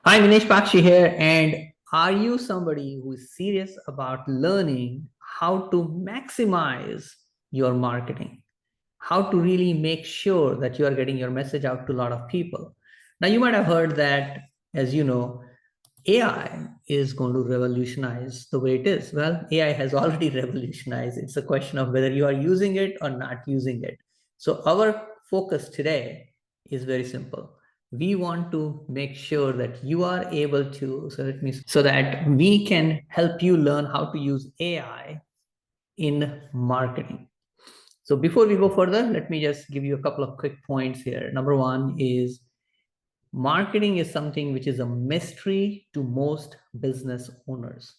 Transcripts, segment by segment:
Hi, Minesh Baxi here. And are you somebody who is serious about learning how to maximize your marketing? How to really make sure that you are getting your message out to a lot of people? Now, you might have heard that, as you know, AI is going to revolutionize the way it is. Well, AI has already revolutionized. It's a question of whether you are using it or not using it. So, our focus today is very simple. We want to make sure that you are able to, so that we can help you learn how to use AI in marketing. So, before we go further, let me just give you a couple of quick points here. Number one is marketing is something which is a mystery to most business owners.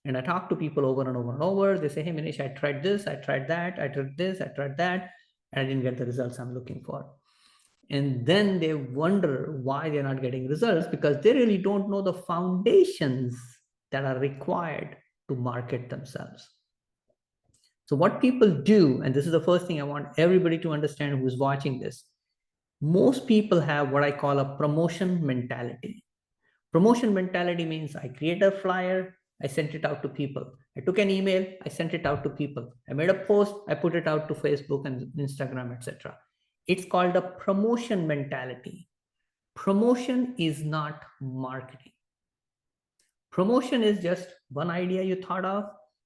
And I talk to people over and over and over. They say, hey, Manish, I tried this, I tried that, I tried this, I tried that, and I didn't get the results I'm looking for. And then they wonder why they're not getting results because they really don't know the foundations that are required to market themselves. So, what people do, and this is the first thing I want everybody to understand who's watching this, most people have what I call a promotion mentality. Promotion mentality means I create a flyer, I sent it out to people. I took an email, I sent it out to people. I made a post, I put it out to Facebook and Instagram, etc. It's called a promotion mentality. Promotion is not marketing. Promotion is just one idea you thought of,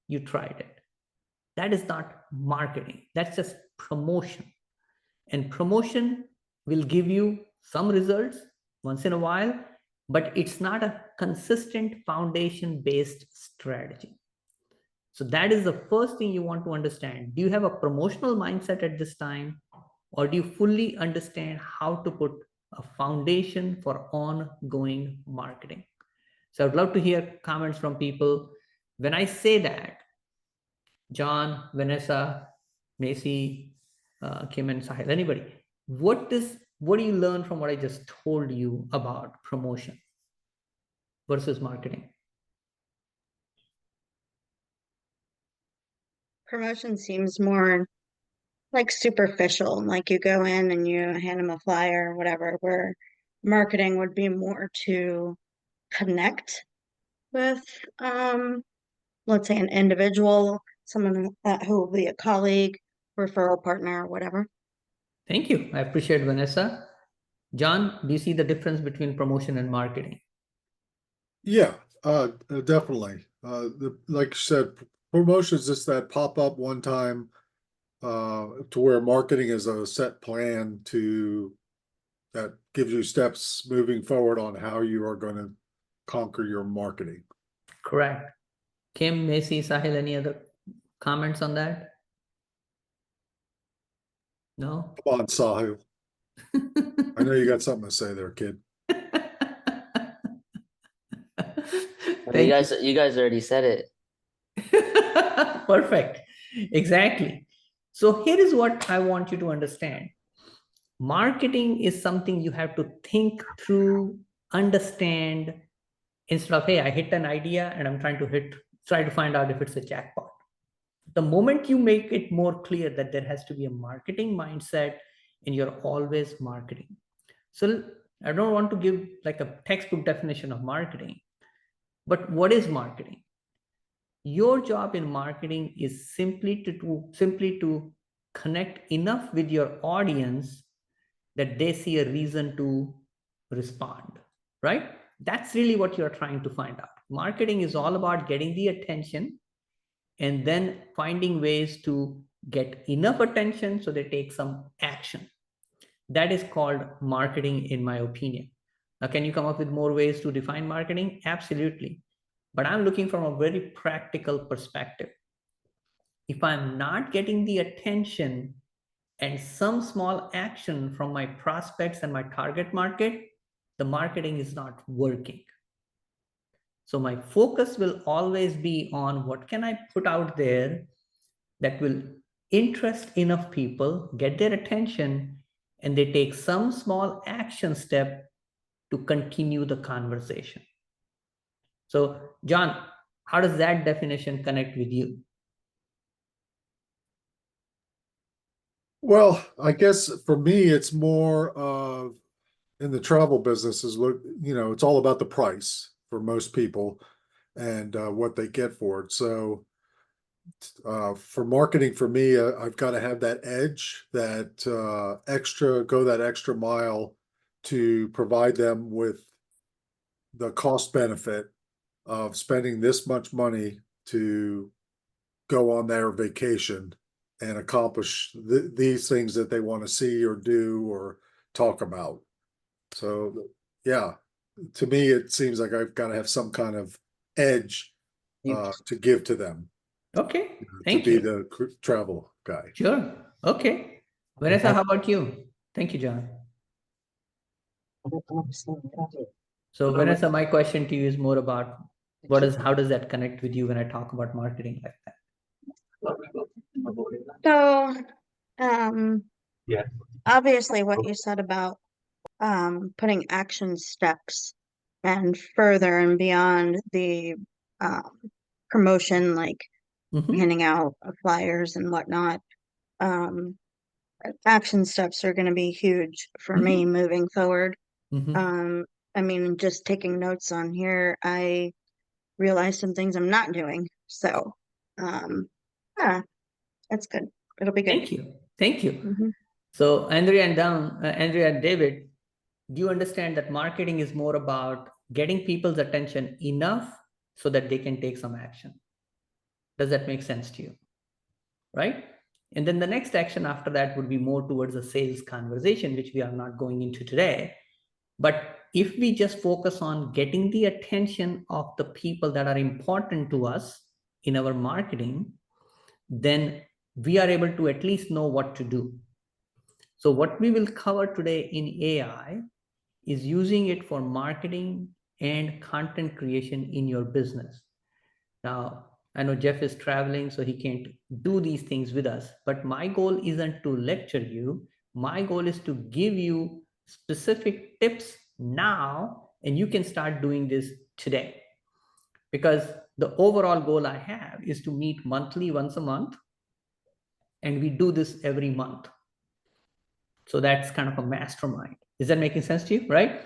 you tried it. That is not marketing. That's just promotion. And promotion will give you some results once in a while, but it's not a consistent foundation based strategy. So that is the first thing you want to understand. Do you have a promotional mindset at this time, or do you fully understand how to put a foundation for ongoing marketing? So I'd love to hear comments from people. When I say that, John, Vanessa, Macy, Kim, and Sahil, anybody, what do you learn from what I just told you about promotion versus marketing? Promotion seems more like superficial, like you go in and you hand them a flyer or whatever, where marketing would be more to connect with, let's say, an individual, someone who will be a colleague, referral partner, or whatever. Thank you. I appreciate Vanessa. John, do you see the difference between promotion and marketing? Yeah, definitely. Like you said, promotion is just that pop up one time, to where marketing is a set plan that gives you steps moving forward on how you are going to conquer your marketing. Correct. Kim, Macy, Sahil, any other comments on that? No? Come on, Sahil. I know you got something to say there, kid. Well, Thank you. you guys already said it. Perfect. Exactly. So here is what I want you to understand. Marketing is something you have to think through, understand, instead of, hey, I hit an idea and I'm try to find out if it's a jackpot. The moment you make it more clear that there has to be a marketing mindset and you're always marketing. So I don't want to give like a textbook definition of marketing, but what is marketing? Your job in marketing is simply to connect enough with your audience that they see a reason to respond, right? That's really what you're trying to find out. Marketing is all about getting the attention and then finding ways to get enough attention so they take some action. That is called marketing, in my opinion. Now, can you come up with more ways to define marketing? Absolutely. But I'm looking from a very practical perspective. If I'm not getting the attention and some small action from my prospects and my target market, the marketing is not working. So my focus will always be on what can I put out there that will interest enough people, get their attention, and they take some small action step to continue the conversation. So, John, how does that definition connect with you? Well, I guess for me, it's more of in the travel business is, look, it's all about the price for most people and what they get for it. So for marketing, for me, I've got to have that edge, that go that extra mile to provide them with the cost benefit of spending this much money to go on their vacation and accomplish these things that they want to see or do or talk about. So, yeah, to me, it seems like I've got to have some kind of edge to give to them. Okay, To thank be you. the travel guy. Sure. Okay. Vanessa, how about you? Thank you, John. So Vanessa, my question to you is more about how does that connect with you when I talk about marketing like that? So, obviously what you said about putting action steps and further and beyond the promotion, like Mhm. handing out flyers and whatnot. Action steps are going to be huge for me moving forward. Mhm. I mean, just taking notes on here, I realized some things I'm not doing. So, yeah, that's good. It'll be good. Thank you. Thank you. Mhm. So Andrea and David, do you understand that marketing is more about getting people's attention enough so that they can take some action? Does that make sense to you? Right? And then the next action after that would be more towards a sales conversation, which we are not going into today. But if we just focus on getting the attention of the people that are important to us in our marketing, then we are able to at least know what to do. So what we will cover today in AI is using it for marketing and content creation in your business. Now, I know Jeff is traveling, so he can't do these things with us, but my goal isn't to lecture you. My goal is to give you specific tips now, and you can start doing this today. Because the overall goal I have is to meet monthly once a month, and we do this every month. So that's kind of a mastermind. Is that making sense to you, right?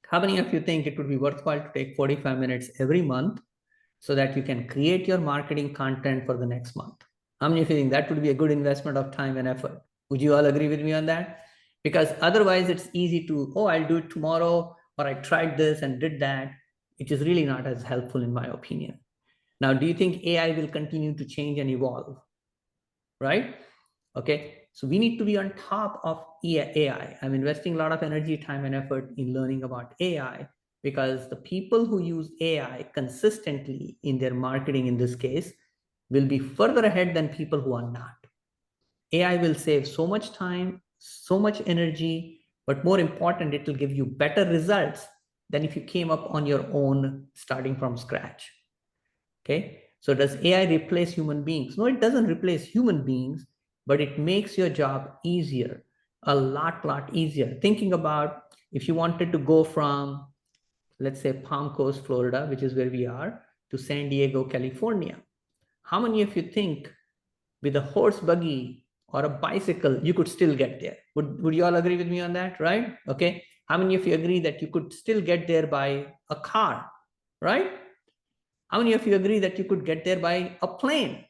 How many of you think it would be worthwhile to take 45 minutes every month so that you can create your marketing content for the next month? How many of you think that would be a good investment of time and effort? Would you all agree with me on that? Because otherwise it's easy to, oh, I'll do it tomorrow, or I tried this and did that. It is really not as helpful in my opinion. Now, do you think AI will continue to change and evolve? Right? Okay. So we need to be on top of AI. I'm investing a lot of energy, time, and effort in learning about AI because the people who use AI consistently in their marketing, in this case, will be further ahead than people who are not. AI will save so much time, so much energy, but more important, it will give you better results than if you came up on your own starting from scratch. Okay. So does AI replace human beings? No, it doesn't replace human beings, but it makes your job easier, a lot easier. Thinking about if you wanted to go from, let's say, Palm Coast, Florida, which is where we are, to San Diego, California. How many of you think with a horse buggy or a bicycle, you could still get there? Would you all agree with me on that, right? Okay. How many of you agree that you could still get there by a car, right? How many of you agree that you could get there by a plane?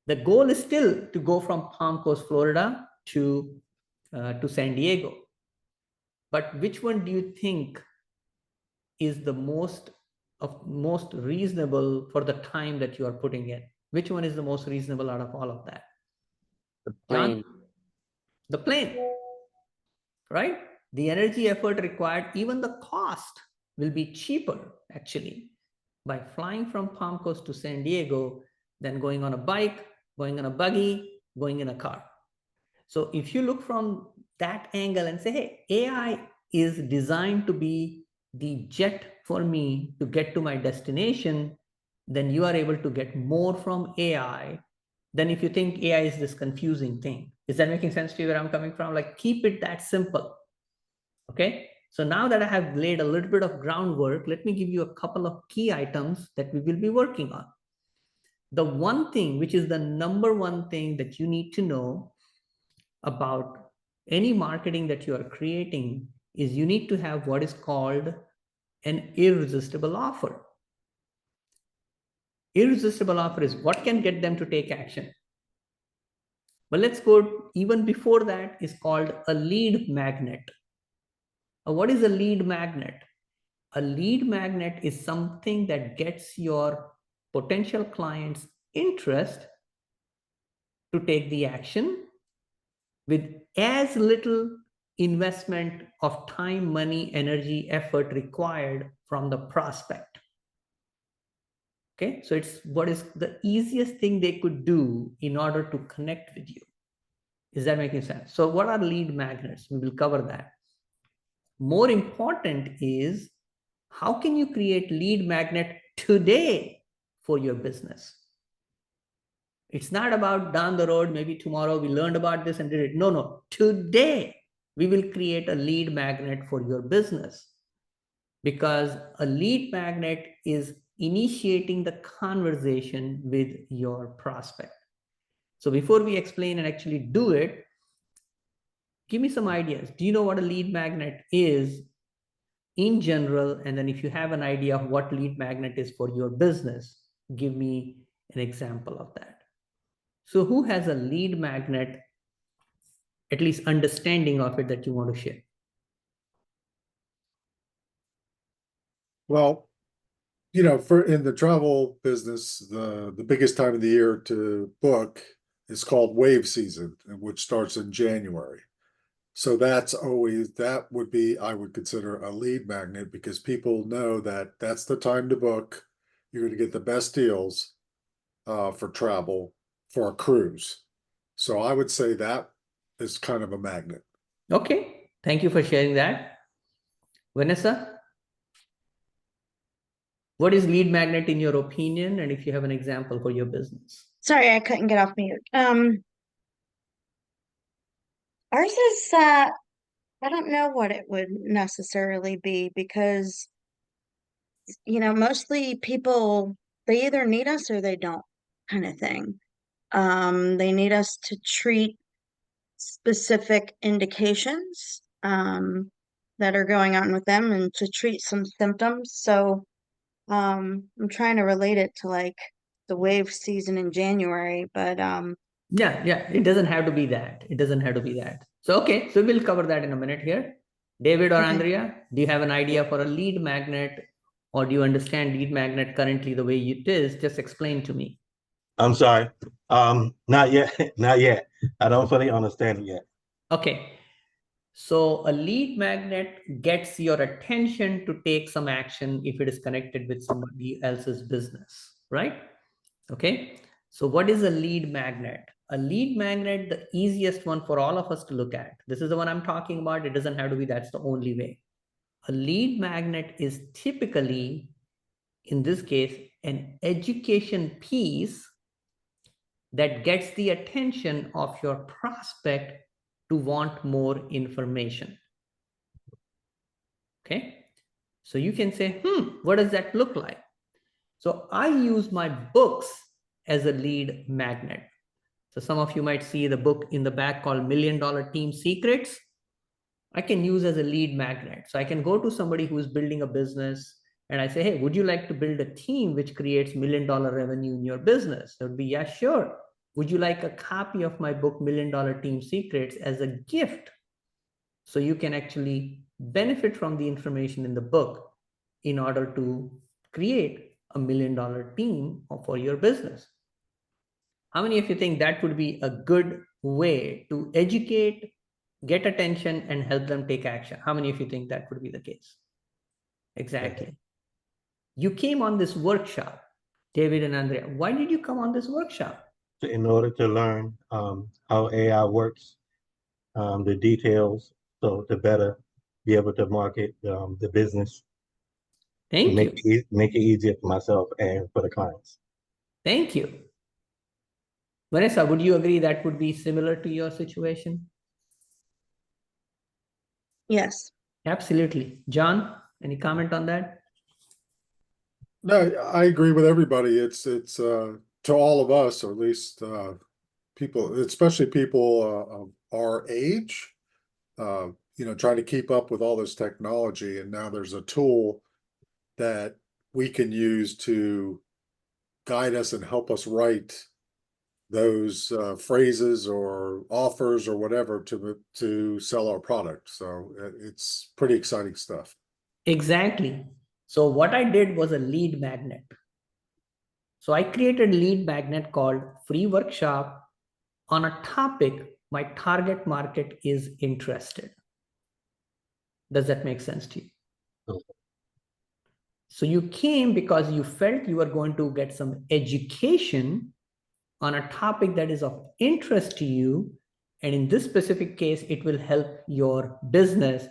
The goal is still to go from Palm Coast, Florida to San Diego. But which one do you think is the most reasonable for the time that you are putting in? Which one is the most reasonable out of all of that? The plane. John? The plane, right? The energy effort required, even the cost will be cheaper actually by flying from Palm Coast to San Diego than going on a bike, going on a buggy, going in a car. So if you look from that angle and say, hey, AI is designed to be the jet for me to get to my destination, then you are able to get more from AI than if you think AI is this confusing thing. Is that making sense to you where I'm coming from? Like, keep it that simple. Okay. So now that I have laid a little bit of groundwork, let me give you a couple of key items that we will be working on. The one thing, which is the number one thing that you need to know about any marketing that you are creating is you need to have what is called an irresistible offer. Irresistible offer is what can get them to take action. But let's go even before that is called a lead magnet. What is a lead magnet? A lead magnet is something that gets your potential clients' interest to take the action with as little investment of time, money, energy, effort required from the prospect. Okay, so it's what is the easiest thing they could do in order to connect with you. Is that making sense? So what are lead magnets? We will cover that. More important is how can you create lead magnet today for your business? It's not about down the road, maybe tomorrow we learned about this and did it. No. Today we will create a lead magnet for your business, because a lead magnet is initiating the conversation with your prospect. So before we explain and actually do it, give me some ideas. Do you know what a lead magnet is in general? And then if you have an idea of what lead magnet is for your business, give me an example of that. So who has a lead magnet, at least understanding of it, that you want to share? Well, you know, for in the travel business, the biggest time of the year to book is called wave season, which starts in January. So that's always, that would be, I would consider a lead magnet, because people know that that's the time to book. You're going to get the best deals for travel for a cruise. So I would say that is kind of a magnet. Okay, thank you for sharing that. Vanessa, what is lead magnet in your opinion? And if you have an example for your business. Sorry, I couldn't get off mute. Ours is I don't know what it would necessarily be, because mostly people, they either need us or they don't, kind of thing. They need us to treat specific indications that are going on with them, and to treat some symptoms. So I'm trying to relate it to like the wave season in January, but Yeah, it doesn't have to be that. It doesn't have to be that. So, okay, so we'll cover that in a minute here. David or Okay. Andrea, do you have an idea for a lead magnet, or do you understand lead magnet currently the way it is? Just explain to me. I'm sorry. Not yet. Not yet. I don't fully understand it yet. Okay. So a lead magnet gets your attention to take some action if it is connected with somebody else's business, right? Okay. So what is a lead magnet? A lead magnet, the easiest one for all of us to look at. This is the one I'm talking about. It doesn't have to be that's the only way. A lead magnet is typically, in this case, an education piece that gets the attention of your prospect to want more information. Okay. So you can say, what does that look like? So I use my books as a lead magnet. So some of you might see the book in the back called $1 Million Team Secrets. I can use as a lead magnet. So I can go to somebody who is building a business and I say, hey, would you like to build a team which creates $1 million revenue in your business? That would be, yeah, sure. Would you like a copy of my book, $1 Million Team Secrets, as a gift? So you can actually benefit from the information in the book in order to create $1 million team for your business. How many of you think that would be a good way to educate, get attention, and help them take action? How many of you think that would be the case? Exactly. Okay. You came on this workshop, David and Andrea. Why did you come on this workshop? In order to learn how AI works, the details, so to better be able to market the business, Thank make you. make it easier for myself and for the clients. Thank you. Vanessa, would you agree that would be similar to your situation? yes. Absolutely. John, any comment on that? No, I agree with everybody. It's to all of us, or at least people, especially people of our age, trying to keep up with all this technology. And now there's a tool that we can use to guide us and help us write those phrases or offers or whatever to sell our product. So it's pretty exciting stuff. Exactly. So what I did was a lead magnet. So I created a lead magnet called free workshop on a topic my target market is interested. Does that make sense to you? Okay. So you came because you felt you were going to get some education on a topic that is of interest to you. And in this specific case, it will help your business.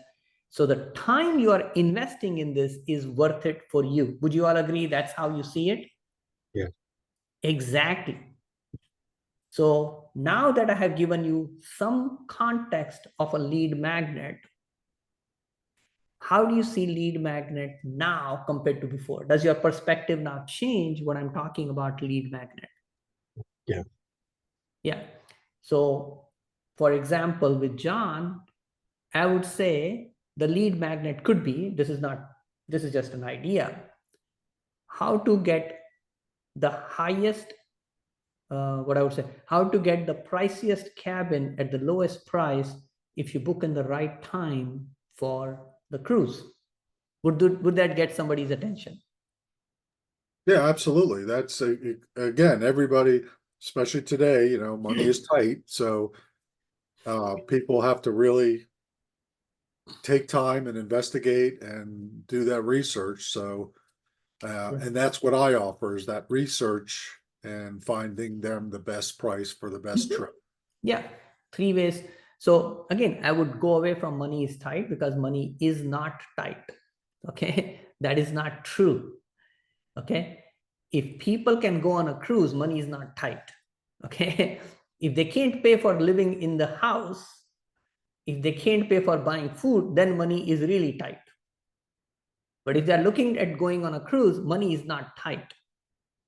So the time you are investing in this is worth it for you. Would you all agree that's how you see it? Yeah. Exactly. So now that I have given you some context of a lead magnet, how do you see lead magnet now compared to before? Does your perspective now change when I'm talking about lead magnet? Yeah. Yeah. So for example, with John, I would say the lead magnet could be, this is just an idea, how to get the highest, what I would say, how to get the priciest cabin at the lowest price if you book in the right time for the cruise. Would that get somebody's attention? Yeah, absolutely. That's again, everybody, especially today, money is tight. So people have to really take time and investigate and do that research. So, and that's what I offer is that research and finding them the best price for the best trip. Yeah, 3 ways. So again, I would go away from money is tight because money is not tight. Okay, that is not true. Okay, if people can go on a cruise, money is not tight. Okay, if they can't pay for living in the house, if they can't pay for buying food, then money is really tight. But if they're looking at going on a cruise, money is not tight.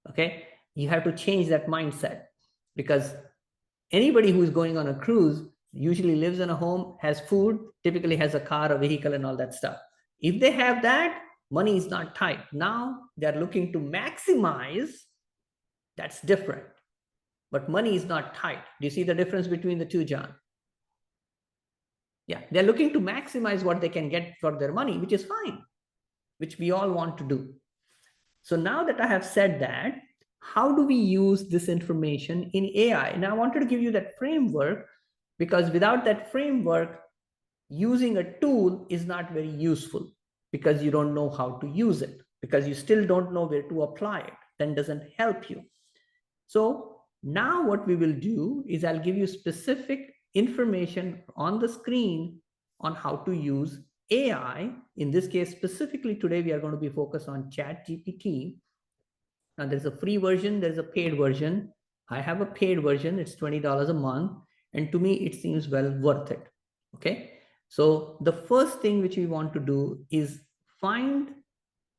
Okay, you have to change that mindset, because anybody who is going on a cruise usually lives in a home, has food, typically has a car, a vehicle, and all that stuff. If they have that, money is not tight. Now they're looking to maximize. That's different. But money is not tight. Do you see the difference between the two, John? Yeah, they're looking to maximize what they can get for their money, which is fine, which we all want to do. So now that I have said that, how do we use this information in AI? And I wanted to give you that framework, because without that framework, using a tool is not very useful, because you don't know how to use it, because you still don't know where to apply it. Then doesn't help you. So now what we will do is I'll give you specific information on the screen on how to use AI. In this case, specifically today, we are going to be focused on ChatGPT. Now there's a free version, there's a paid version. I have a paid version, it's $20 a month. And to me, it seems well worth it. Okay. So the first thing which we want to do is find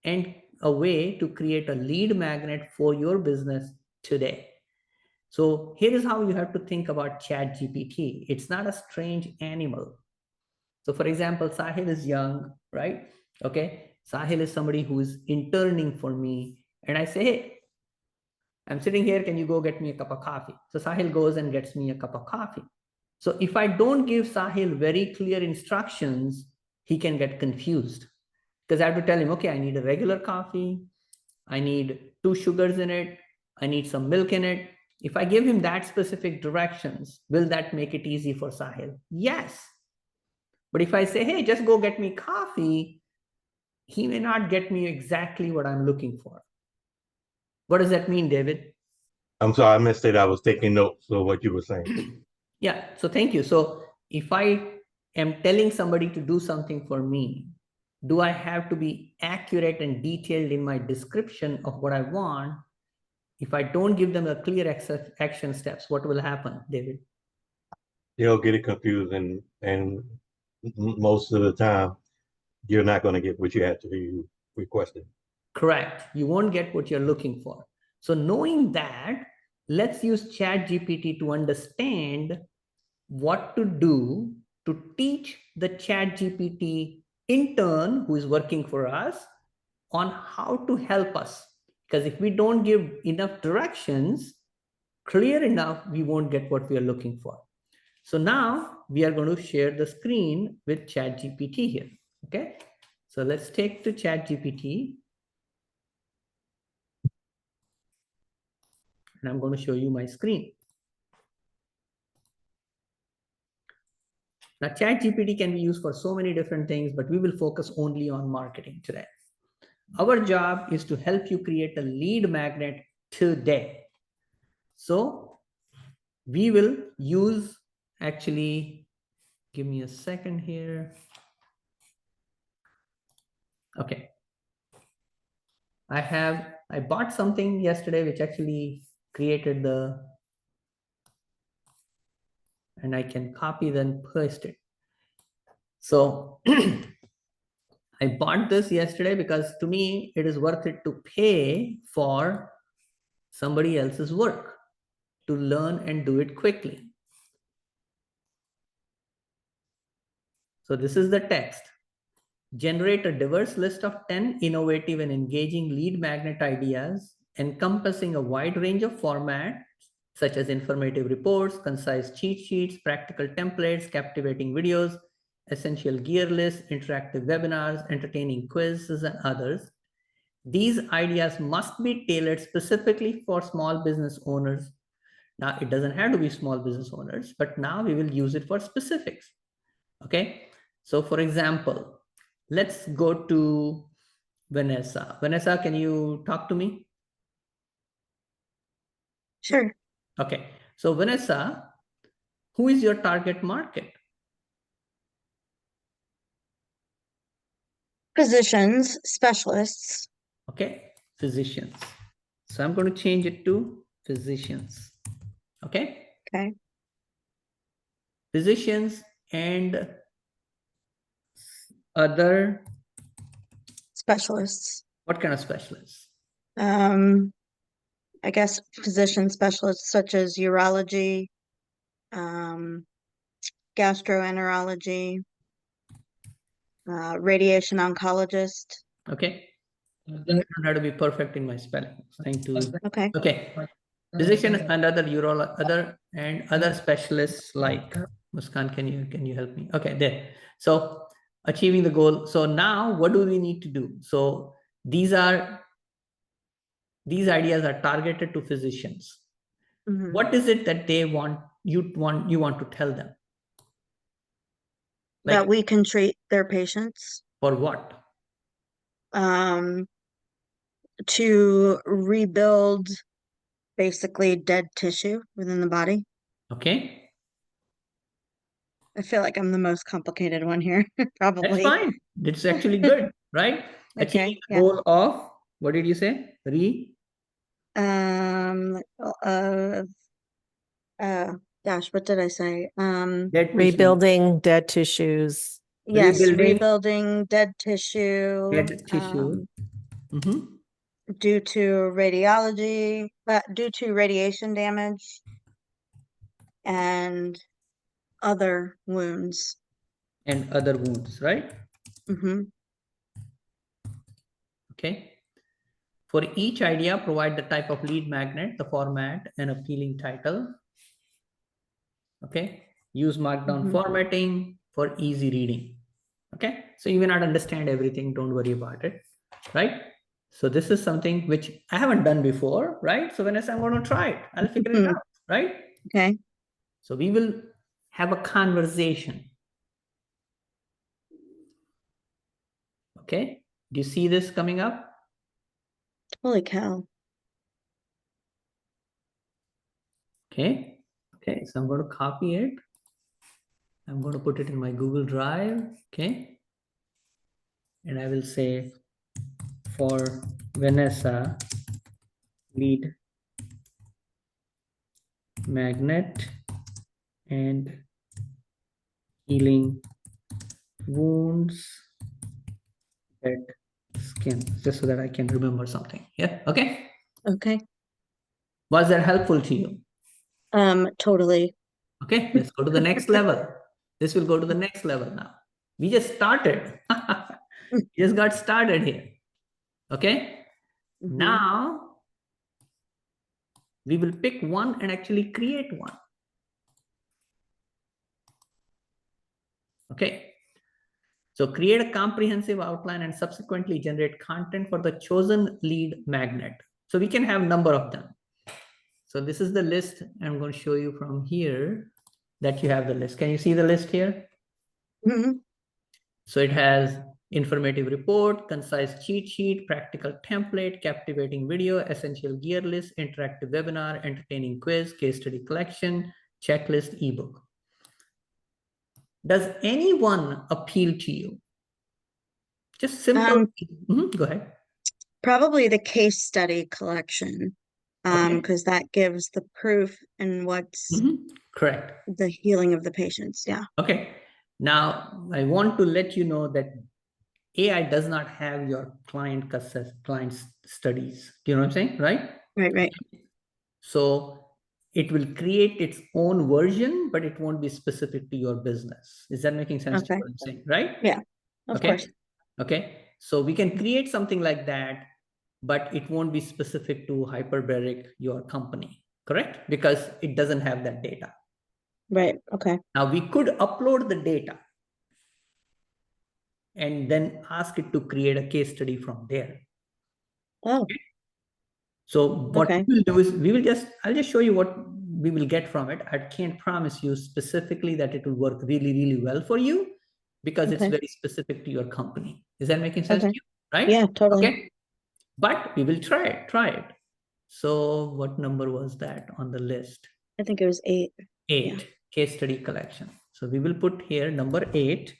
a way to create a lead magnet for your business today. So here is how you have to think about ChatGPT. It's not a strange animal. So for example, Sahil is young, right? Okay. Sahil is somebody who is interning for me. And I say, hey, I'm sitting here, can you go get me a cup of coffee? So Sahil goes and gets me a cup of coffee. So if I don't give Sahil very clear instructions, he can get confused, because I have to tell him, okay, I need a regular coffee. I need 2 sugars in it. I need some milk in it. If I give him that specific directions, will that make it easy for Sahil? Yes. But if I say, hey, just go get me coffee, he may not get me exactly what I'm looking for. What does that mean, David? I'm sorry, I missed it. I was taking notes of what you were saying. Yeah, so thank you. So if I am telling somebody to do something for me, do I have to be accurate and detailed in my description of what I want? If I don't give them a clear action steps, what will happen, David? You'll get it confused, and most of the time, you're not going to get what you had to be requested. Correct. You won't get what you're looking for. So knowing that, let's use ChatGPT to understand what to do to teach the ChatGPT intern who is working for us on how to help us. Because if we don't give enough directions, clear enough, we won't get what we are looking for. So now we are going to share the screen with ChatGPT here. Okay. So let's take to ChatGPT. And I'm going to show you my screen. Now, ChatGPT can be used for so many different things, but we will focus only on marketing today. Our job is to help you create a lead magnet today. So we will use, actually, give me a second here. Okay. I bought something yesterday which actually created and I can copy then paste it. So I bought this yesterday because to me, it is worth it to pay for somebody else's work to learn and do it quickly. So this is the text. Generate a diverse list of 10 innovative and engaging lead magnet ideas encompassing a wide range of formats such as informative reports, concise cheat sheets, practical templates, captivating videos, essential gear lists, interactive webinars, entertaining quizzes, and others. These ideas must be tailored specifically for small business owners. Now, it doesn't have to be small business owners, but now we will use it for specifics. Okay. So for example, let's go to Vanessa. Vanessa, can you talk to me? Sure. Okay. So Vanessa, who is your target market? Physicians, specialists. Okay. Physicians. So I'm going to change it to physicians. Okay. Okay. Physicians and other. Specialists. What kind of specialists? I guess physician specialists such as urology, gastroenterology, radiation oncologist. Okay. I don't have to be perfect in my spelling. Trying to. Okay. Okay. Physician and other other specialists like Muskan, can you help me? Okay, there. So achieving the goal. So now what do we need to do? So these ideas are targeted to physicians. Mhm. What is it that they want you want to tell them? That Like we can treat their patients for what? to rebuild basically dead tissue within the body. Okay. I feel like I'm the most complicated one here, That's probably. fine. It's actually good, right? Okay, Achieving the yeah. goal of, what did you say? Gosh, what did I say? Dead tissue. Rebuilding dead tissues. Yes, Rebuilding rebuilding dead tissue, dead tissue. due to radiology, due to radiation damage and other wounds. And other wounds, right? Mm-hmm. Okay. For each idea, provide the type of lead magnet, the format, and appealing title. Okay. Use markdown formatting for easy reading. Okay. So you may not understand everything. Don't worry about it. Right. So this is something which I haven't done before. Right. So when I'm going to try it, I'll figure it out. Right. Okay. So we will have a conversation. Okay. Do you see this coming up? Holy cow. Okay. Okay. So I'm going to copy it. I'm going to put it in my Google Drive. Okay. And I will say for Vanessa, lead magnet and healing wounds at skin, just so that I can remember something. Yeah. Okay. Okay. Was that helpful to you? Totally. Okay. Let's go to the next level. This will go to the next level now. We just started. We just got started here. Okay. Mhm. Now we will pick one and actually create one. Okay. So create a comprehensive outline and subsequently generate content for the chosen lead magnet. So we can have a number of them. So this is the list. I'm going to show you from here that you have the list. Can you see the list here? Mhm. So it has informative report, concise cheat sheet, practical template, captivating video, essential gear list, interactive webinar, entertaining quiz, case study collection, checklist, ebook. Does anyone appeal to you? Just simple. Go ahead. Probably the case study collection, Okay. because that gives the proof and what's Correct. the healing of the patients. Yeah. Okay. Now I want to let you know that AI does not have your client studies. Do you know what I'm saying? Right? Right. So it will create its own version, but it won't be specific to your business. Is that making sense to Okay. what I'm saying? Right? Yeah, of Okay. course. Okay. So we can create something like that, but it won't be specific to hyperbaric your company. Correct? Because it doesn't have that data. Right. Okay. Now we could upload the data and then ask it to create a case study from there. Oh, So what okay. we will do is I'll just show you what we will get from it. I can't promise you specifically that it will work really, really well for you because it's Okay. very specific to your company. Is that making sense to Okay. you? Right? Yeah, totally. Okay. But we will try it. So what number was that on the list? I think it was 8. 8, Yeah. case study collection. So we will put here number 8.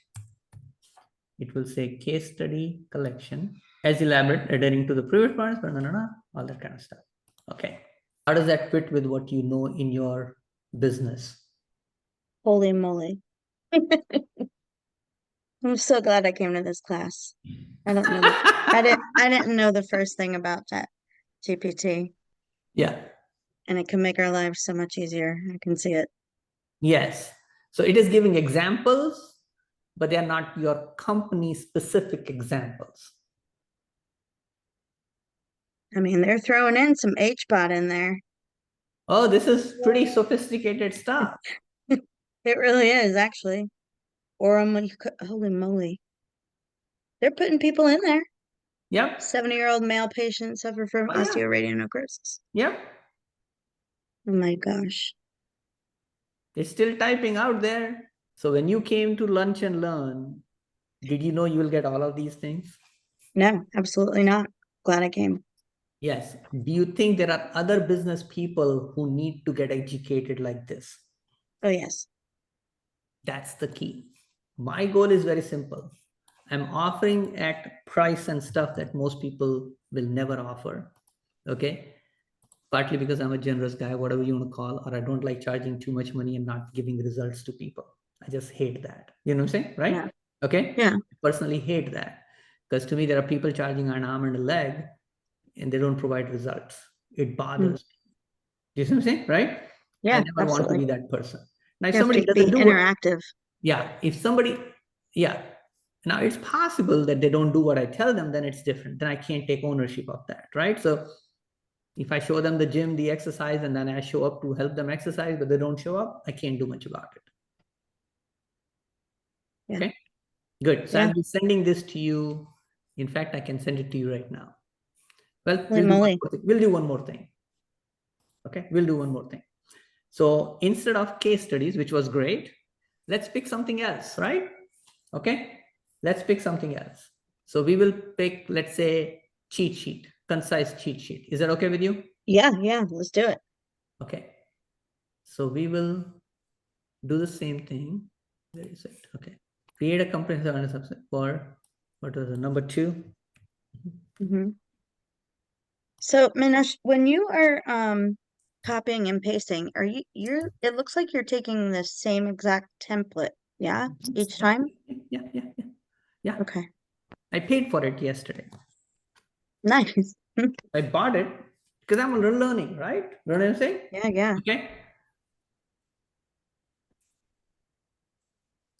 It will say case study collection as elaborate, adhering to the previous points, all that kind of stuff. Okay. How does that fit with what you know in your business? Holy moly. I'm so glad I came to this class. I don't know that I didn't know the first thing about that GPT, Yeah. and it can make our lives so much easier. I can see it. Yes. So it is giving examples, but they are not your company specific examples. I mean, they're throwing in some HBot in there. Oh, this is pretty sophisticated stuff. It really is, actually. Or holy moly. They're putting people in there. Yep. 70-year-old male patient suffer from Oh, yeah. osteoradionecrosis. Yep. Oh my gosh. It's still typing out there. So when you came to Lunch and Learn, did you know you will get all of these things? No, absolutely not. Glad I came. Yes. Do you think there are other business people who need to get educated like this? Oh, yes. That's the key. My goal is very simple. I'm offering at price and stuff that most people will never offer. Okay. Partly because I'm a generous guy, whatever you want to call, or I don't like charging too much money and not giving results to people. I just hate that. You know what I'm saying? Right? Yeah. Okay. Yeah. I personally hate that. Because to me, there are people charging an arm and a leg and they don't provide results. It bothers me. Do you see what I'm saying? Right? Yeah, I never want to absolutely. be that person. Now, if You have somebody to be doesn't do it, interactive. yeah, if somebody, yeah. Now it's possible that they don't do what I tell them, then it's different. Then I can't take ownership of that, right? So if I show them the gym, the exercise, and then I show up to help them exercise, but they don't show up, I can't do much about it. Yeah. Okay, good. So Yeah. I'll be sending this to you. In fact, I can send it to you right now. Well, Holy moly. we'll do one more thing. Okay, we'll do one more thing. So instead of case studies, which was great, let's pick something else, right? Okay, let's pick something else. So we will pick, let's say, cheat sheet, concise cheat sheet. Is that okay with you? Yeah, let's do it. Okay. So we will do the same thing. Where is it? Okay. Create a comprehensive subset for, what was the number 2? Mm-hmm. So, Minesh, when you are copying and pasting, it looks like you're taking the same exact template, yeah, each time? Yeah. Okay. I paid for it yesterday. Nice. I bought it because I'm learning, right? You know what I'm saying? Yeah. Okay.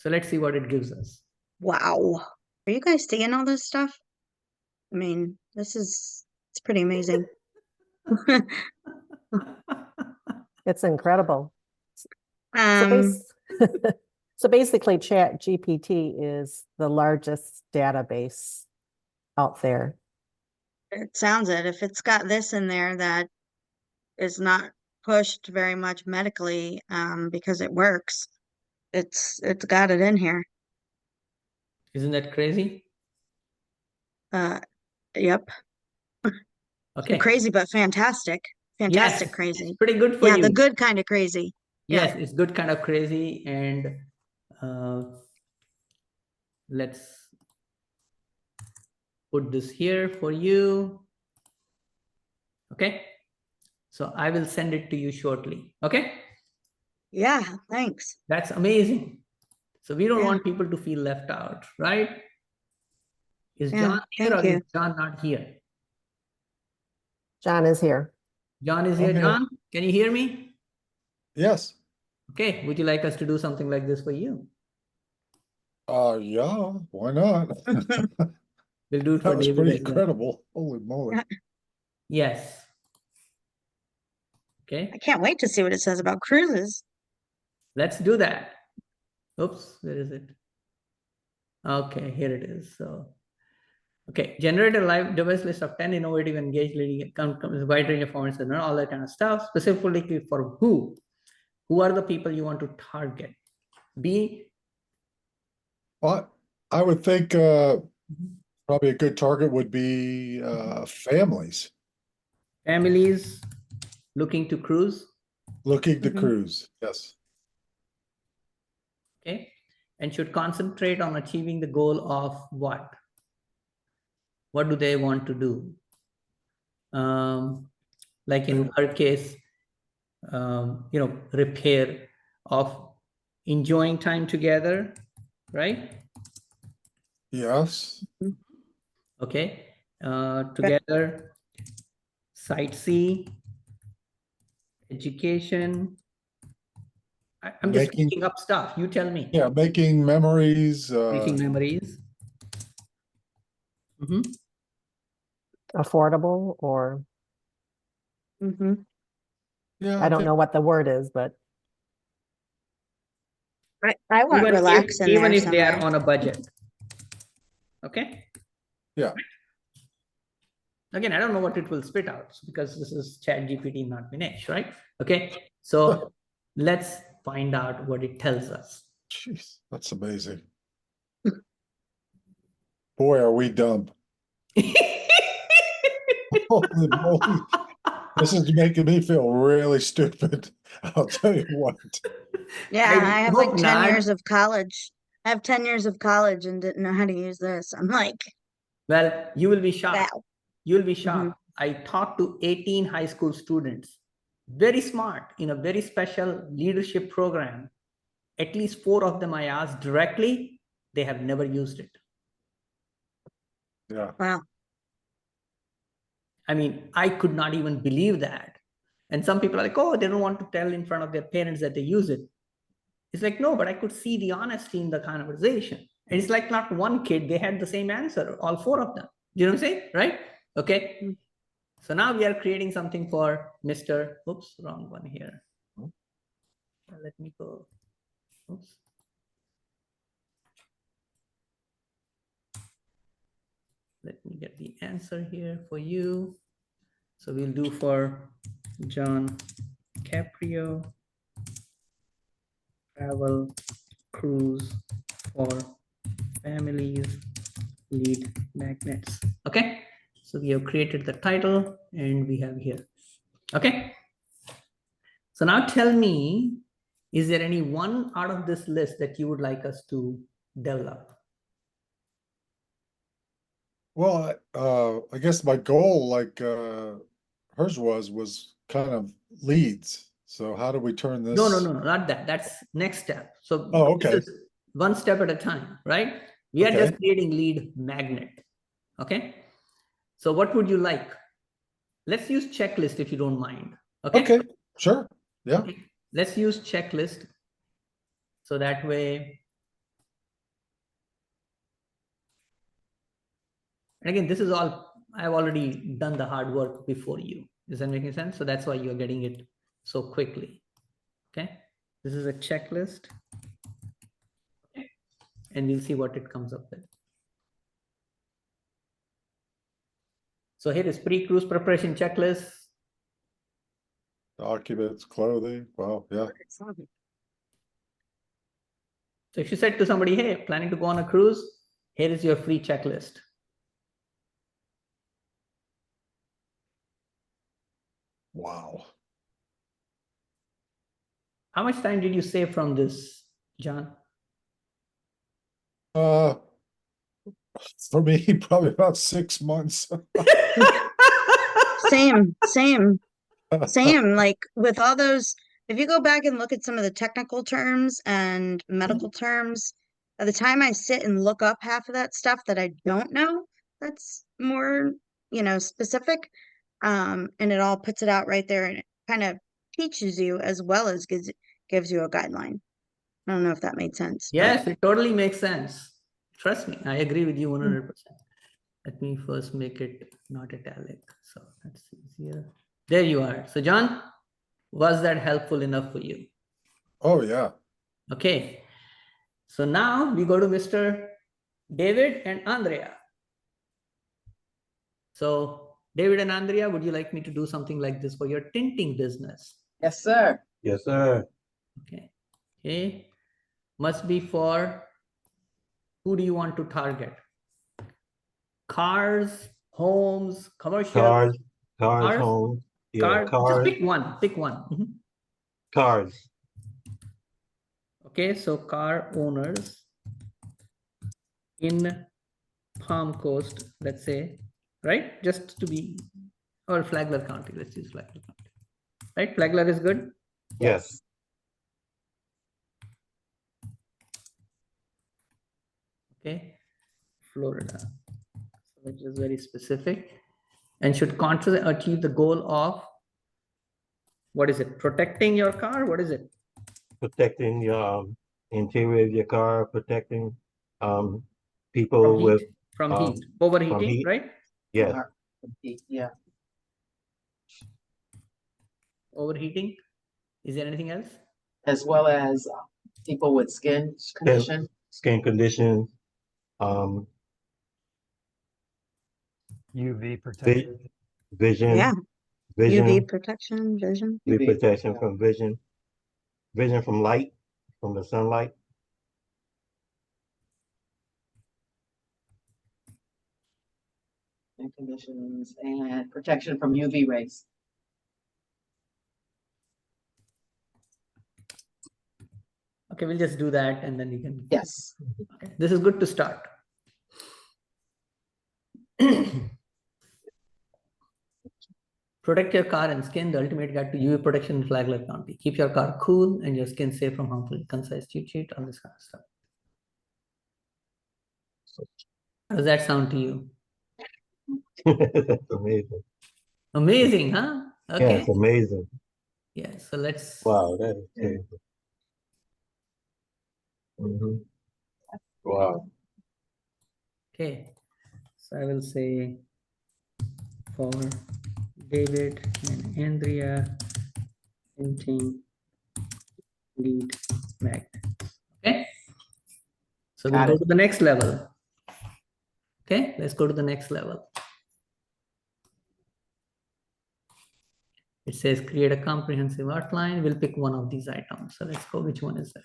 So let's see what it gives us. Wow. Are you guys seeing all this stuff? I mean, it's pretty amazing. It's incredible. So, Um, so basically, Chat GPT is the largest database out there. it sounds it. If it's got this in there that is not pushed very much medically, because it works, it's got it in here. Isn't that crazy? Yep. Okay. Crazy, but fantastic. Fantastic Yes, crazy. it's pretty good for Yeah, you. the good kind of crazy. Yeah. Yes, it's good kind of crazy. And let's put this here for you. Okay. So I will send it to you shortly. Okay. Yeah, thanks. That's amazing. So we don't Yeah. want people to feel left out, right? Is Yeah, John here thank or is you. John not here? John is here. John is I'm here. here. John, can you hear me? Yes. Okay. Would you like us to do something like this for you? Yeah, why not? We'll do it for That was David pretty as well. incredible. Holy moly. Yes. I Okay. can't wait to see what it says about cruises. Let's do that. Oops, where is it? Okay, here it is. So, okay, generate a live device list of 10 innovative, engaged leading companies, a wide range of formats and all that kind of stuff. Specifically for who? Who are the people you want to target? B. But I would think probably a good target would be families Families looking to cruise. looking to Mhm. cruise. Yes. Okay, and should concentrate on achieving the goal of what? What do they want to do? Like in her case, repair of enjoying time together, right? Yes. Okay, together, sightsee, education. I'm just Making, picking up stuff. You tell me. yeah, making memories. Making memories. Mhm. Affordable, or Mm-hmm. Yeah, I don't know what the word is, but I want relax in Even there if they are somewhere. on a budget. Okay. Yeah. Again, I don't know what it will spit out because this is Chat GPT, not Minesh, right? Okay. So let's find out what it tells us. Jeez, that's amazing. Boy, are we dumb. Holy moly. This is making me feel really stupid. I'll tell you what. Yeah, I I have hope like 10 not. years of college. I have 10 years of college and didn't know how to use this. I'm like, Well, you will be shocked. wow. You will be shocked. I talked to 18 high school students, very smart, in a very special leadership program. At least 4 of them I asked directly, they have never used it. Yeah. Wow. I mean, I could not even believe that. And some people are like, oh, they don't want to tell in front of their parents that they use it. It's like, no, but I could see the honesty in the conversation. And it's like not one kid, they had the same answer, all 4 of them. Do you know what I'm saying? Right? Okay. So now we are creating something for Mr. Oops, wrong one here. Let me go. Oops. Let me get the answer here for you. So we'll do for John Caprio, travel cruise for families, lead magnets. Okay. So we have created the title and we have here. Okay. So now tell me, is there any one out of this list that you would like us to develop? Well, I guess my goal, like hers was kind of leads. So how do we turn this? No, not that. That's next step. So Oh, okay. this is one step at a time, right? We are Okay. just creating lead magnet. Okay. So what would you like? Let's use checklist if you don't mind. Okay. Okay, sure. Yeah. Okay. Let's use checklist. So that way And again, this is all, I've already done the hard work before you. Is that making sense? So that's why you're getting it so quickly. Okay. This is a checklist. And we'll see what it comes up with. So here is pre-cruise preparation checklist. Documents, clothing. Wow, yeah. So if you said to somebody, hey, planning to go on a cruise, here is your free checklist. Wow. How much time did you save from this, John? For me, probably about 6 months. Same, same, same. Like with all those, if you go back and look at some of the technical terms and medical terms, by the time I sit and look up half of that stuff that I don't know, that's more, specific. And it all puts it out right there and it kind of teaches you as well as gives you a guideline. I don't know if that made sense. but- Yes, it totally makes sense. Trust me, I agree with you 100%. Let me first make it not italic. So that's easier. There you are. So John, was that helpful enough for you? Oh, yeah. Okay. So now we go to Mr. David and Andrea. So David and Andrea, would you like me to do something like this for your tinting business? Yes, sir. Yes, sir. Okay. Okay. Must be for, who do you want to target? Cars, homes, commercial? Cars, Cars? homes. Yeah, Car, just cars, pick one, pick one. Mhm. cars. Okay, so car owners in Palm Coast, let's say, right? Just to be, or Flagler County, let's use Flagler County. Right, Flagler is good? Yes. Okay, Florida, which is very specific and should constantly achieve the goal of, what is it? Protecting your car? What is it? Protecting your interior of your car, protecting people From with heat, from um, heat, overheating, heat. right? yes, Yeah. Overheating. Is there anything else? As well as people with skin condition. skin conditions, um, UV protection. vision, Yeah, vision, UV protection, vision. UV UV, protection yeah. from vision from light, from the sunlight. And conditions and protection from UV rays. Okay, we'll just do that and then you can. Yes. Okay, this is good to start. Protect your car and skin, the ultimate guide to UV protection in Flagler County. Keep your car cool and your skin safe from harmful, concise cheat sheet, all this kind of stuff. How does that sound to you? That's amazing. Amazing, huh? Yeah, Okay. it's amazing. Yeah, so let's. Wow, that is terrible. Mhm. Wow. Okay, so I will say for David and Andrea, painting lead magnet. Okay, so we'll Got go it. to the next level. Okay, let's go to the next level. It says create a comprehensive outline. We'll pick one of these items. So let's go. Which one is that?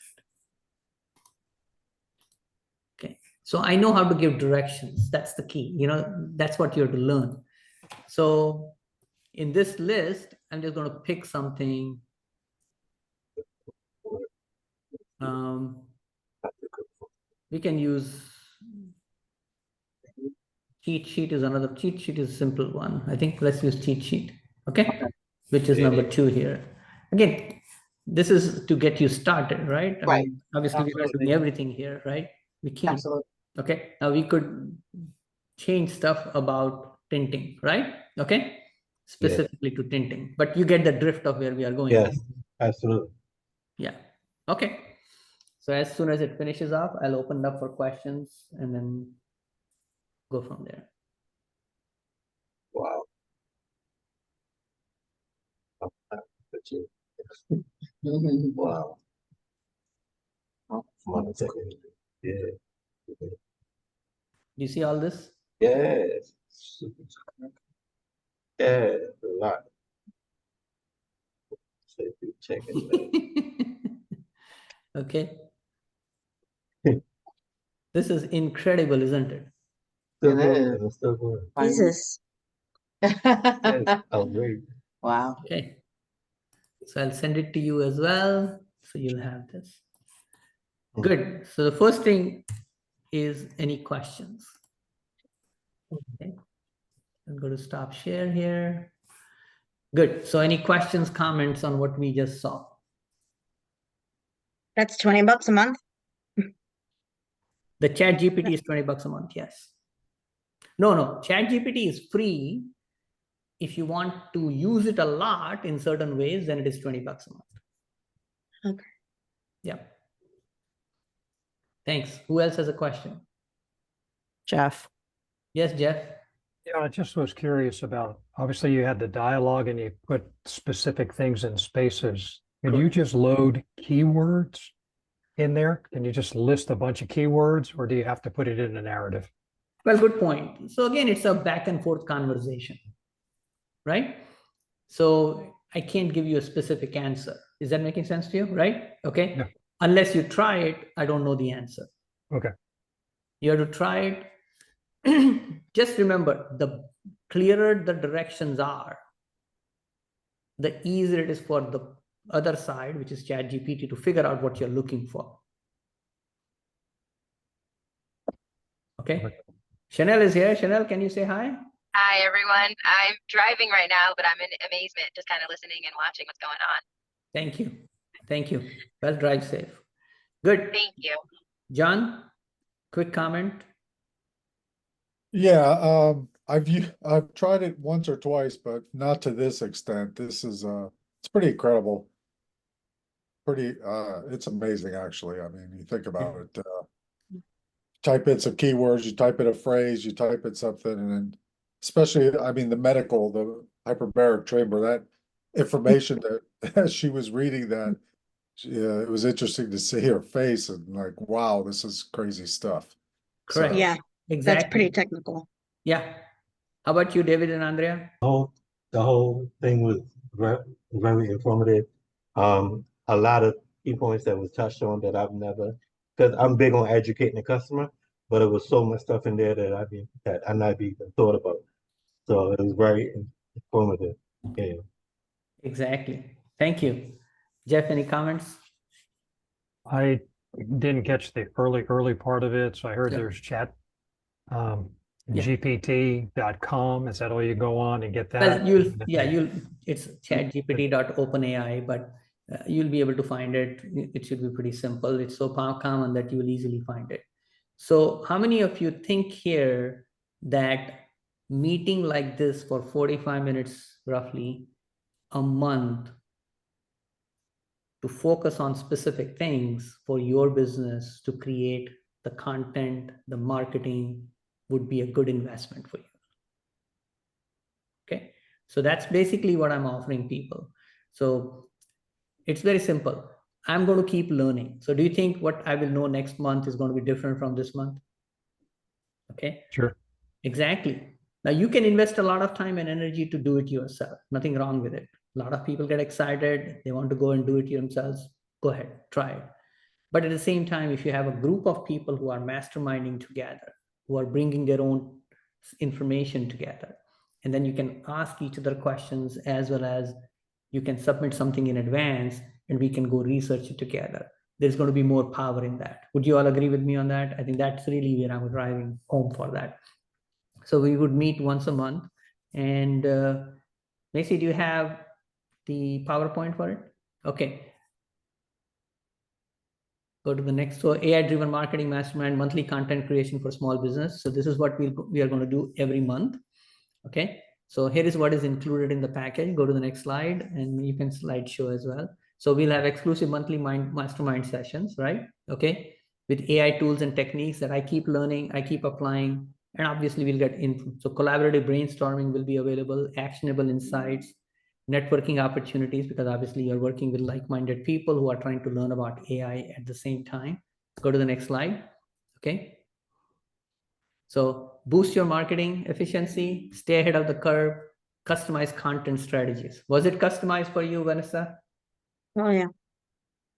Okay, so I know how to give directions. That's the key. That's what you have to learn. So in this list, I'm just going to pick something. We can use cheat sheet is another. Cheat sheet is a simple one. I think let's use cheat sheet. Okay, which is number 2 here. Again, this is to get you started, right? I Right. mean, obviously, we're not Absolutely. doing everything here, right? We can't. Absolutely. Okay, now we could change stuff about tinting, right? Okay, specifically to tinting, but you get the drift of where we are going. Yes, absolutely. Yeah. Okay. So as soon as it finishes off, I'll open it up for questions and then go from there. too. Wow. Monetary. Yeah. Do you see all this? Yes. Yeah, a lot. So if you check it Okay, out. this is incredible, isn't it? Still It going, is. it's still going. Jesus. Yes, outrageous. Wow. Okay, so I'll send it to you as well. So you'll have this. Good. So the first thing is any questions? Okay, I'm going to stop share here. Good. So any questions, comments on what we just saw? That's $20 a month. The chat GPT is $20 a month. Yes. No, chat GPT is free. If you want to use it a lot in certain ways, then it is $20 a month. Okay. Yeah. Thanks. Who else has a question? Jeff. Yes, Jeff. Yeah, I just was curious about, obviously you had the dialogue and you put specific things in spaces. Can you just load keywords in there? Can you just list a bunch of keywords or do you have to put it in a narrative? Well, good point. So again, it's a back and forth conversation, right? So I can't give you a specific answer. Is that making sense to you? Right? Okay. Yeah. Unless you try it, I don't know the answer. Okay. You have to try it. Just remember, the clearer the directions are, the easier it is for the other side, which is ChatGPT, to figure out what you're looking for. Okay. Chanel is here. Chanel, can you say hi? Hi, everyone. I'm driving right now, but I'm in amazement, just kind of listening and watching what's going on. Thank you. Thank you. Well, drive safe. Good. Thank you. John, quick comment. Yeah, I've tried it once or twice, but not to this extent. This is it's pretty incredible. It's amazing actually. I mean, you think about it. Type in some keywords, you type in a phrase, you type in something, and then especially, I mean, the hyperbaric chamber, that information that as she was reading that, it was interesting to see her face and like, wow, this is crazy stuff. Correct. Yeah, Exactly. that's pretty technical. Yeah. How about you, David and Andrea? The whole thing was very informative. A lot of key points that was touched on that I've never, because I'm big on educating the customer, but it was so much stuff in there that I never even thought about. So it was very informative. Yeah. Exactly. Thank you. Jeff, any comments? I didn't catch the early part of it, so I heard Yeah. there's chat, Yeah. gpt.com. Is that all you go on and get that? Well, it's chatgpt.openai, but you'll be able to find it. It should be pretty simple. It's so common that you will easily find it. So how many of you think here that meeting like this for 45 minutes roughly a month to focus on specific things for your business to create the content, the marketing would be a good investment for you? Okay, so that's basically what I'm offering people. So it's very simple. I'm going to keep learning. So do you think what I will know next month is going to be different from this month? Okay. Sure. Exactly. Now you can invest a lot of time and energy to do it yourself. Nothing wrong with it. A lot of people get excited. They want to go and do it themselves. Go ahead, try it. But at the same time, if you have a group of people who are masterminding together, who are bringing their own information together, and then you can ask each other questions, as well as you can submit something in advance and we can go research it together. There's going to be more power in that. Would you all agree with me on that? I think that's really where I'm driving home for that. So we would meet once a month. And Macy, do you have the PowerPoint for it? Okay. Go to the next. So AI-driven marketing mastermind, monthly content creation for small business. So this is what we are going to do every month. Okay. So here is what is included in the package. Go to the next slide and you can slideshow as well. So we'll have exclusive monthly mastermind sessions, right? Okay. With AI tools and techniques that I keep learning, I keep applying, and obviously we'll get info. So collaborative brainstorming will be available, actionable insights, networking opportunities, because obviously you're working with like-minded people who are trying to learn about AI at the same time. Go to the next slide. Okay. So boost your marketing efficiency, stay ahead of the curve, customize content strategies. Was it customized for you, Vanessa? Oh, yeah.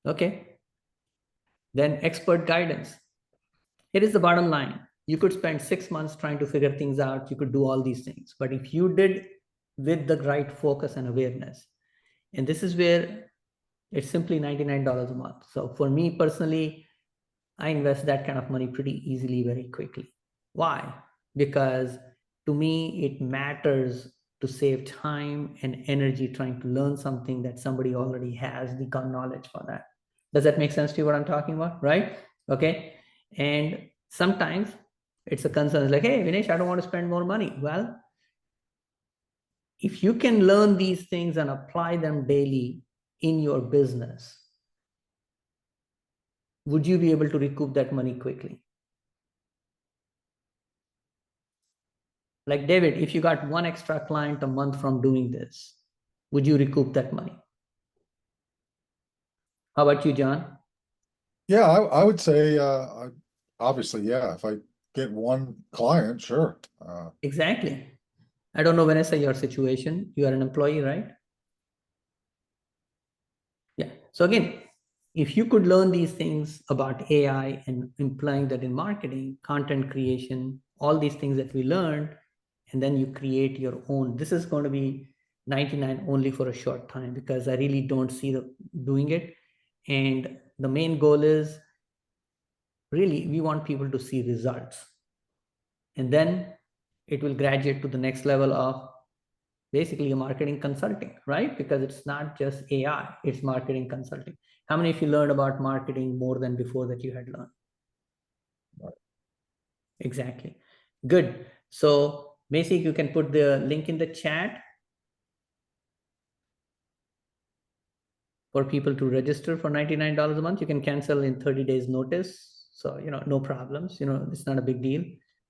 Okay. Then expert guidance. Here is the bottom line. You could spend 6 months trying to figure things out. You could do all these things. But if you did with the right focus and awareness, and this is where it's simply $99 a month. So for me personally, I invest that kind of money pretty easily, very quickly. Why? Because to me, it matters to save time and energy trying to learn something that somebody already has the knowledge for that. Does that make sense to you what I'm talking about? Right? Okay. And sometimes it's a concern like, hey, Vinesh, I don't want to spend more money. Well, if you can learn these things and apply them daily in your business, would you be able to recoup that money quickly? Like David, if you got one extra client a month from doing this, would you recoup that money? How about you, John? Yeah, I would say, obviously, yeah, if I get one client, sure. Exactly. I don't know, Vanessa, your situation. You are an employee, right? Yeah. So again, if you could learn these things about AI and implying that in marketing, content creation, all these things that we learned, and then you create your own, this is going to be 99 only for a short time, because I really don't see doing it. And the main goal is really we want people to see results. And then it will graduate to the next level of basically a marketing consulting, right? Because it's not just AI, it's marketing consulting. How many of you learned about marketing more than before that you had learned? Right. Exactly. Good. So basically you can put the link in the chat for people to register for $99 a month. You can cancel in 30 days notice. So, no problems, it's not a big deal.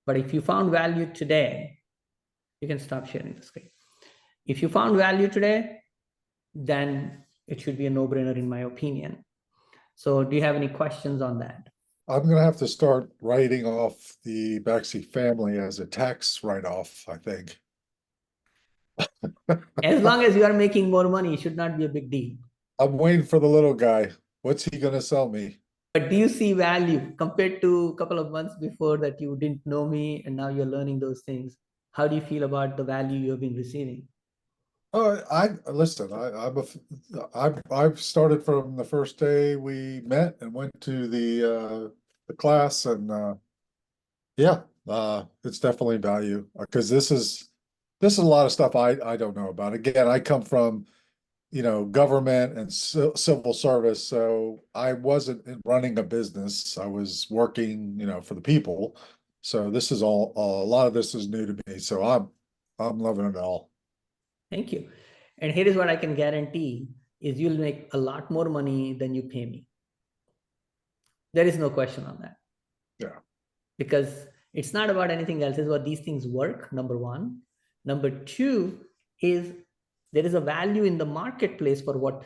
But if you found value today, you can stop sharing the screen. If you found value today, then it should be a no-brainer in my opinion. So do you have any questions on that? I'm gonna have to start writing off the Baxi family as a tax write-off, I think. As long as you are making more money, it should not be a big deal. I'm waiting for the little guy. What's he gonna sell me? But do you see value compared to a couple of months before that you didn't know me and now you're learning those things? How do you feel about the value you've been receiving? Oh, listen, I've started from the first day we met and went to the class, and yeah, it's definitely value, because this is a lot of stuff I don't know about. Again, I come from, government and civil service, so I wasn't running a business. I was working, for the people. So this is all, a lot of this is new to me. So I'm loving it all. Thank you. And here is what I can guarantee is you'll make a lot more money than you pay me. There is no question on that. Yeah. Because it's not about anything else. It's about these things work, number one. Number two is there is a value in the marketplace for what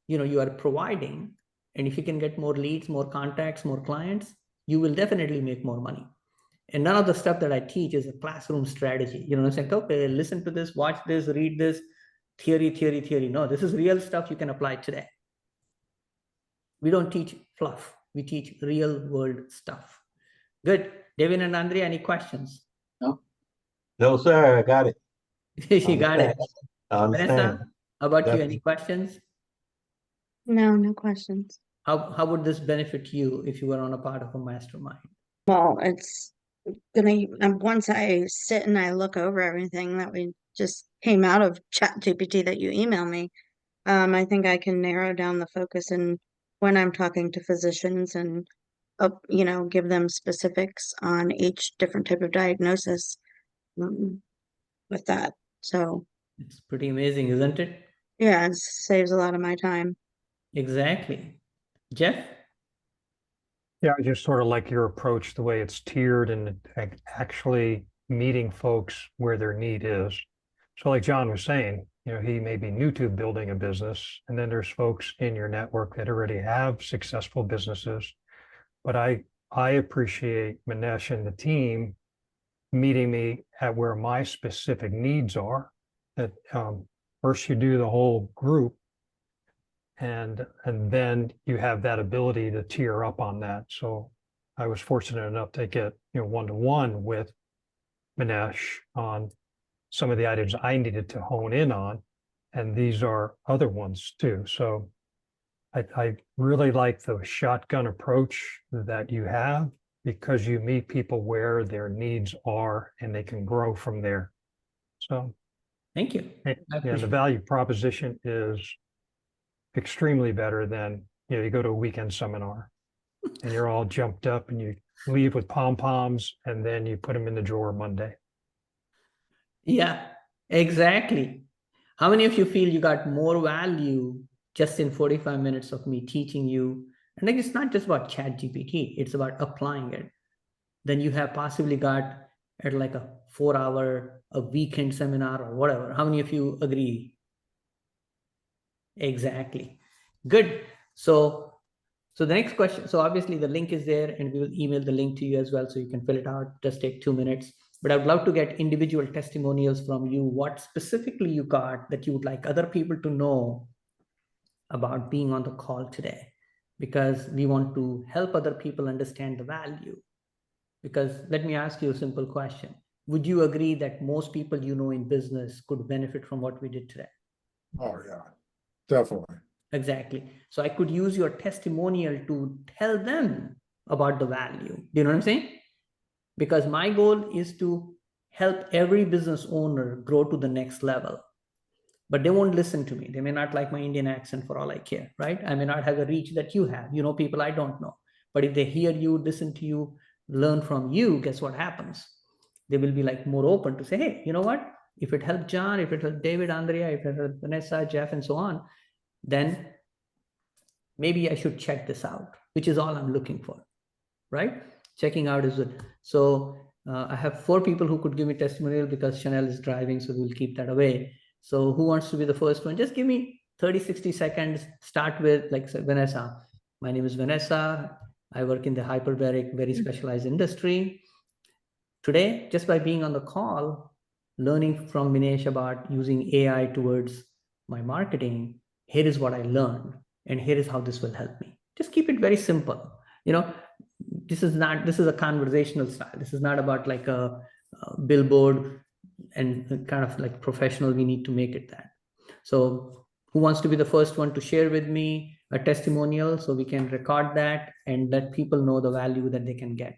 you are providing. And if you can get more leads, more contacts, more clients, you will definitely make more money. And none of the stuff that I teach is a classroom strategy. I'm saying, okay, listen to this, watch this, read this, theory. No, this is real stuff you can apply today. We don't teach fluff. We teach real world stuff. Good. Devin and Andrea, any questions? No, sir, I got it. You got it. I understand. Vanessa, how about you? Definitely. Any questions? No questions. How would this benefit you if you were on a part of a mastermind? Well, it's gonna, once I sit and I look over everything that we just came out of ChatGPT that you email me, I think I can narrow down the focus and when I'm talking to physicians and give them specifics on each different type of diagnosis with that. So It's pretty amazing, isn't it? yeah, it saves a lot of my time. Exactly. Jeff? Yeah, I just sort of like your approach, the way it's tiered and actually meeting folks where their need is. So like John was saying, he may be new to building a business, and then there's folks in your network that already have successful businesses. But I appreciate Minesh and the team meeting me at where my specific needs are. That first you do the whole group, and then you have that ability to tier up on that. So I was fortunate enough to get one-to-one with Minesh on some of the items I needed to hone in on, and these are other ones too. So I really like the shotgun approach that you have, because you meet people where their needs are and they can grow from there. So Thank you. I the appreciate value proposition is extremely better than, you go to a weekend seminar and you're all jumped up and you leave with pom-poms and then you put them in the drawer Monday. Yeah, exactly. How many of you feel you got more value just in 45 minutes of me teaching you? And like, it's not just about chat GPT, it's about applying it. Then you have possibly got at like a 4 hour, a weekend seminar or whatever. How many of you agree? Exactly. Good. So the next question, so obviously the link is there and we will email the link to you as well so you can fill it out. Just take 2 minutes. But I would love to get individual testimonials from you. What specifically you got that you would like other people to know about being on the call today? Because we want to help other people understand the value. Because let me ask you a simple question. Would you agree that most people in business could benefit from what we did today? Oh, yeah, definitely. Exactly. So I could use your testimonial to tell them about the value. Do you know what I'm saying? Because my goal is to help every business owner grow to the next level. But they won't listen to me. They may not like my Indian accent for all I care, right? I may not have a reach that you have. People I don't know. But if they hear you, listen to you, learn from you, guess what happens? They will be like more open to say, hey, you know what? If it helped John, if it helped David, Andrea, if it helped Vanessa, Jeff, and so on, then maybe I should check this out, which is all I'm looking for, right? Checking out is good. So I have 4 people who could give me testimonial because Chanel is driving, so we'll keep that away. So who wants to be the first one? Just give me 30, 60 seconds. Start with like Vanessa. My name is Vanessa. I work in the hyperbaric, very specialized industry. Today, just by being on the call, learning from Minesh about using AI towards my marketing, here is what I learned, and here is how this will help me. Just keep it very simple. This is a conversational style. This is not about like a billboard and kind of like professional. We need to make it that. So who wants to be the first one to share with me a testimonial so we can record that and let people know the value that they can get?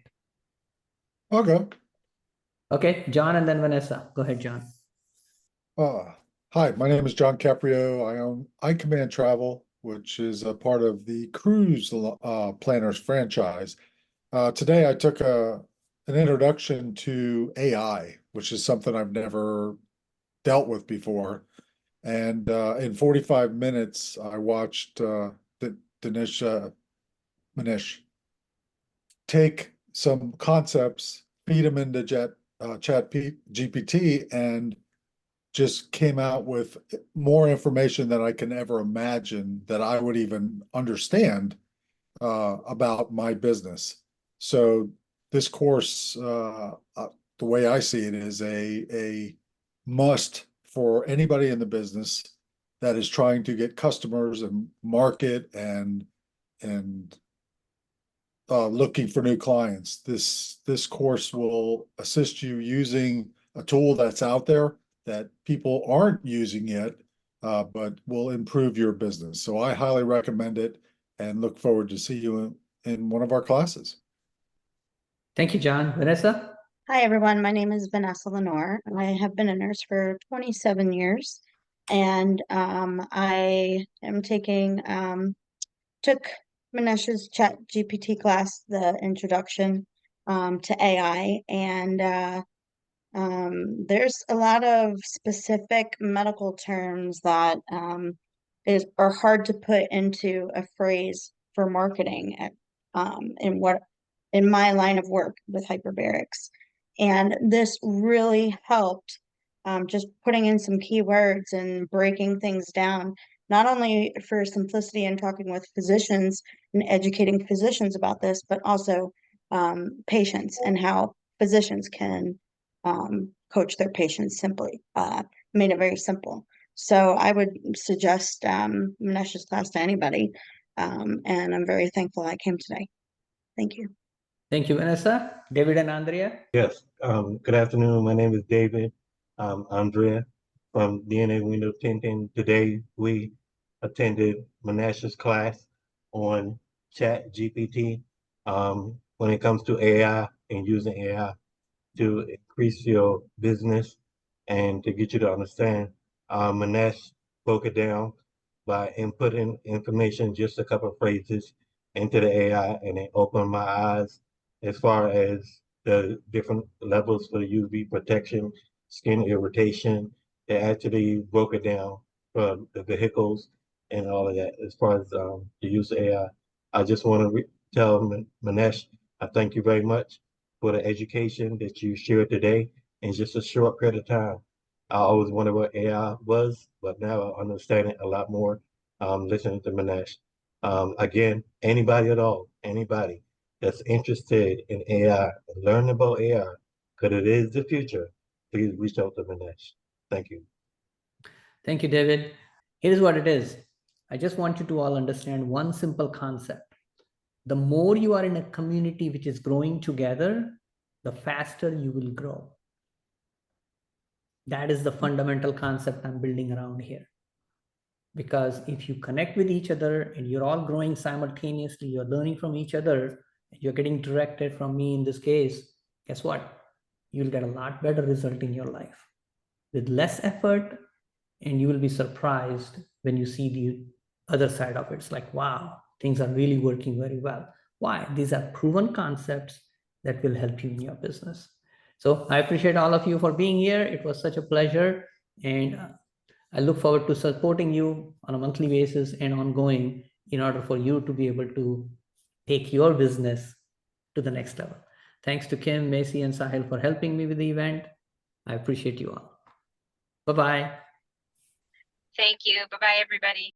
Okay. Okay, John and then Vanessa. Go ahead, John. Hi, my name is John Caprio. I own iCommand Travel, which is a part of the Cruise Planners franchise. Today I took an introduction to AI, which is something I've never dealt with before. And in 45 minutes, I watched Minesh take some concepts, feed them into Chat GPT, and just came out with more information than I can ever imagine that I would even understand about my business. So this course, the way I see it, is a must for anybody in the business that is trying to get customers and market and looking for new clients. This course will assist you using a tool that's out there that people aren't using yet, but will improve your business. So I highly recommend it and look forward to see you in one of our classes. Thank you, John. Vanessa? Hi, everyone. My name is Vanessa Lenore. I have been a nurse for 27 years, and I am took Manesh's Chat GPT class, the introduction to AI, and there's a lot of specific medical terms that are hard to put into a phrase for marketing in my line of work with hyperbarics. And this really helped just putting in some keywords and breaking things down, not only for simplicity and talking with physicians and educating physicians about this, but also patients and how physicians can coach their patients simply. Made it very simple. So I would suggest Manesh's class to anybody. And I'm very thankful I came today. Thank you. Thank you, Vanessa. David and Andrea. Yes, good afternoon. My name is David. Andrea from DNA Windows Tinting. Today we attended Manesh's class on Chat GPT. When it comes to AI and using AI to increase your business and to get you to understand, Manesh broke it down by inputting information, just a couple of phrases into the AI, and it opened my eyes as far as the different levels for UV protection, skin irritation. It actually broke it down for the vehicles and all of that as far as the use of AI. I just want to tell Manesh, I thank you very much for the education that you shared today in just a short period of time. I always wondered what AI was, but now I understand it a lot more listening to Manesh. Again, anybody at all, anybody that's interested in AI and learning about AI, because it is the future, please reach out to Minesh. Thank you. Thank you, David. Here's what it is. I just want you to all understand one simple concept. The more you are in a community which is growing together, the faster you will grow. That is the fundamental concept I'm building around here. Because if you connect with each other and you're all growing simultaneously, you're learning from each other, you're getting directed from me in this case, guess what? You'll get a lot better result in your life with less effort, and you will be surprised when you see the other side of it. It's like, wow, things are really working very well. Why? These are proven concepts that will help you in your business. So I appreciate all of you for being here. It was such a pleasure. And I look forward to supporting you on a monthly basis and ongoing in order for you to be able to take your business to the next level. Thanks to Kim, Macy, and Sahil for helping me with the event. I appreciate you all. Bye-bye. Thank you. Bye-bye, everybody.